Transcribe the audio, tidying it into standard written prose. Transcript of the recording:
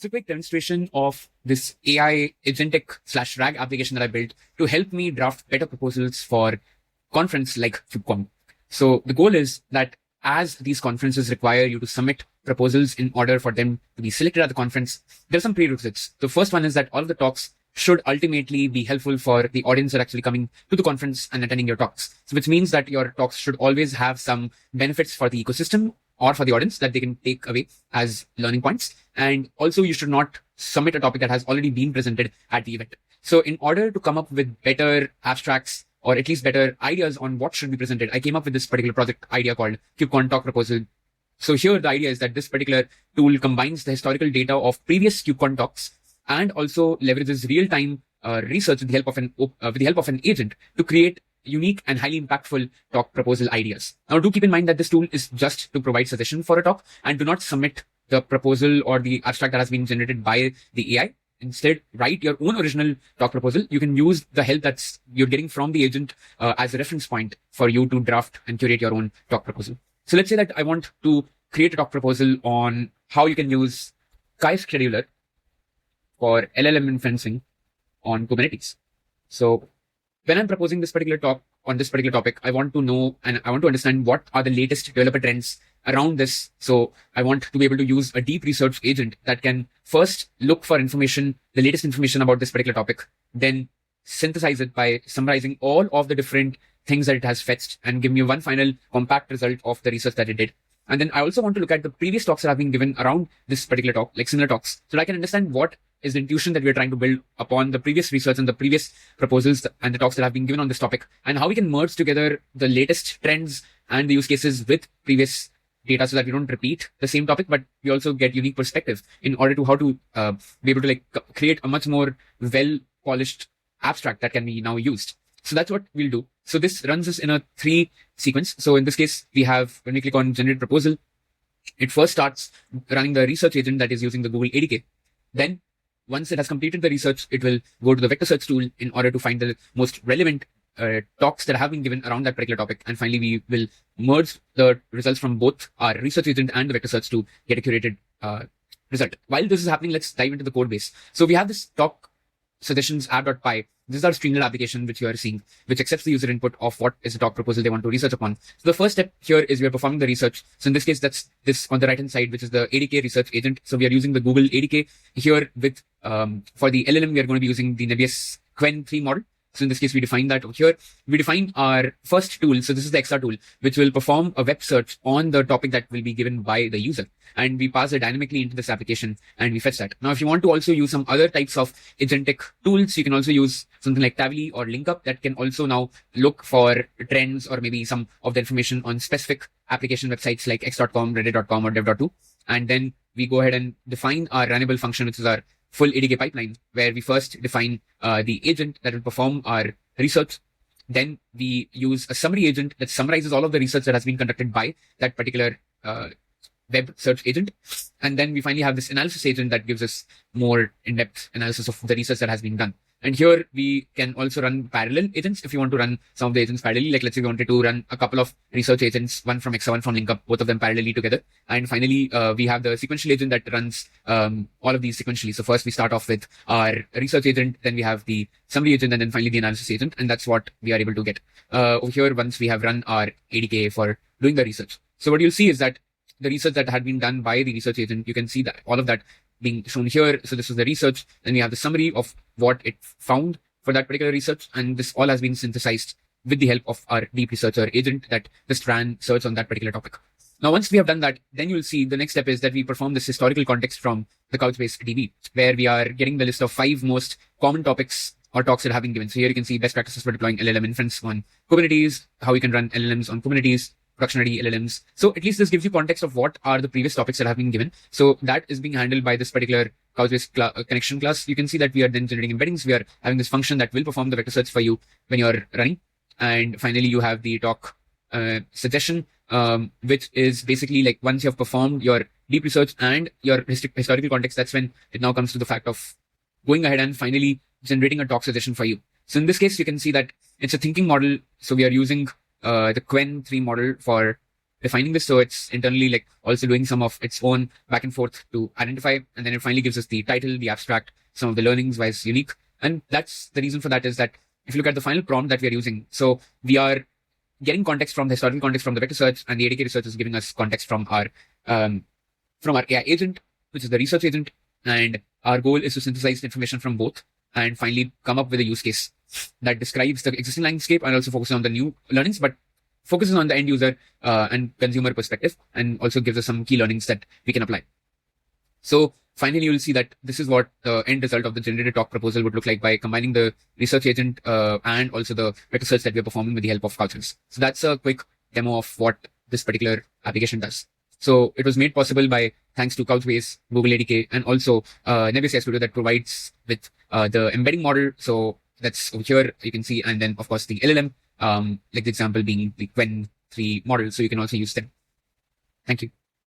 So a quick demonstration of this AI agentic / RAG application that I built to help me draft better proposals for conference like KubeCon. So the goal is that as these conferences require you to submit proposals in order for them to be selected at the conference, there's some prerequisites. The first one is that all of the talks should ultimately be helpful for the audience that are actually coming to the conference and attending your talks. So which means that your talks should always have some benefits for the ecosystem or for the audience that they can take away as learning points. And also you should not submit a topic that has already been presented at the event. So in order to come up with better abstracts or at least better ideas on what should be presented, I came up with this particular project idea called KubeCon Talk Proposal. So here the idea is that this particular tool combines the historical data of previous KubeCon talks and also leverages real-time research with the help of an agent to create unique and highly impactful talk proposal ideas. Now, do keep in mind that this tool is just to provide suggestion for a talk and do not submit the proposal or the abstract that has been generated by the AI. Instead, write your own original talk proposal. You can use the help that's you're getting from the agent as a reference point for you to draft and curate your own talk proposal. So let's say that I want to create a talk proposal on how you can use Kai scheduler for LLM inferencing on Kubernetes. So when I'm proposing this particular talk on this particular topic, I want to know and I want to understand what are the latest developer trends around this. So I want to be able to use a deep research agent that can first look for information, the latest information about this particular topic, then synthesize it by summarizing all of the different things that it has fetched and give me one final compact result of the research that it did. And then I also want to look at the previous talks that have been given around this particular talk, like similar talks, so that I can understand what is the intuition that we're trying to build upon the previous research and the previous proposals and the talks that have been given on this topic, and how we can merge together the latest trends and the use cases with previous data so that we don't repeat the same topic, but we also get unique perspective in order to how to be able to create a much more well-polished abstract that can be now used. So that's what we'll do. So this runs us in a 3 sequence. So in this case, we have, when we click on generate proposal, it first starts running the research agent that is using the Google ADK. Then once it has completed the research, it will go to the vector search tool in order to find the most relevant talks that have been given around that particular topic. And finally, we will merge the results from both our research agent and the vector search to get a curated result. While this is happening, let's dive into the code base. So we have this talk suggestions app.py. This is our streamlit application, which you are seeing, which accepts the user input of what is the talk proposal they want to research upon. So the first step here is we are performing the research. So in this case, that's this on the right hand side, which is the ADK research agent. So we are using the Google ADK here with, for the LLM, we are going to be using the Nebius Qwen 3 model. So in this case, we define that over here. We define our first tool. So this is the XR tool, which will perform a web search on the topic that will be given by the user. And we pass it dynamically into this application and we fetch that. Now, if you want to also use some other types of agentic tools, you can also use something like Tavily or Linkup that can also now look for trends or maybe some of the information on specific application websites like x.com, reddit.com or dev.to. And then we go ahead and define our runnable function, which is our full ADK pipeline, where we first define the agent that will perform our research. Then we use a summary agent that summarizes all of the research that has been conducted by that particular web search agent. And then we finally have this analysis agent that gives us more in-depth analysis of the research that has been done. And here we can also run parallel agents if you want to run some of the agents parallelly. Like let's say we wanted to run a couple of research agents, one from XR, one from Linkup, both of them parallelly together. And finally, we have the sequential agent that runs all of these sequentially. So first we start off with our research agent, then we have the summary agent, and then finally the analysis agent. And that's what we are able to get over here once we have run our ADK for doing the research. So what you'll see is that the research that had been done by the research agent, you can see that all of that being shown here. So this is the research. Then we have the summary of what it found for that particular research. And this all has been synthesized with the help of our deep researcher agent that just ran search on that particular topic. Now, once we have done that, then you'll see the next step is that we perform this historical context from the Couchbase DB, where we are getting the list of 5 most common topics or talks that have been given. So here you can see best practices for deploying LLM inference on Kubernetes, how you can run LLMs on Kubernetes, production-ready LLMs. So at least this gives you context of what are the previous topics that have been given. So that is being handled by this particular Couchbase connection class. You can see that we are then generating embeddings. We are having this function that will perform the vector search for you when you're running. And finally, you have the talk suggestion, which is basically like once you have performed your deep research and your historical context, that's when it now comes to the fact of going ahead and finally generating a talk suggestion for you. So in this case, you can see that it's a thinking model. So we are using the Qwen 3 model for defining this. So it's internally like also doing some of its own back and forth to identify. And then it finally gives us the title, the abstract, some of the learnings, why it's unique. And that's the reason for that is that if you look at the final prompt that we are using, so we are getting context from the historical context from the vector search, and the ADK research is giving us context from our AI agent, which is the research agent. And our goal is to synthesize the information from both and finally come up with a use case that describes the existing landscape and also focuses on the new learnings, but focuses on the end user and consumer perspective, and also gives us some key learnings that we can apply. So finally, you will see that this is what the end result of the generated talk proposal would look like by combining the research agent and also the vector search that we are performing with the help of Couchbase. So that's a quick demo of what this particular application does. So it was made possible by thanks to Couchbase, Google ADK, and also Nebius AI Studio that provides with the embedding model. So that's over here, you can see, and then of course the LLM, like the example being the Qwen 3 model. So you can also use them. Thank you.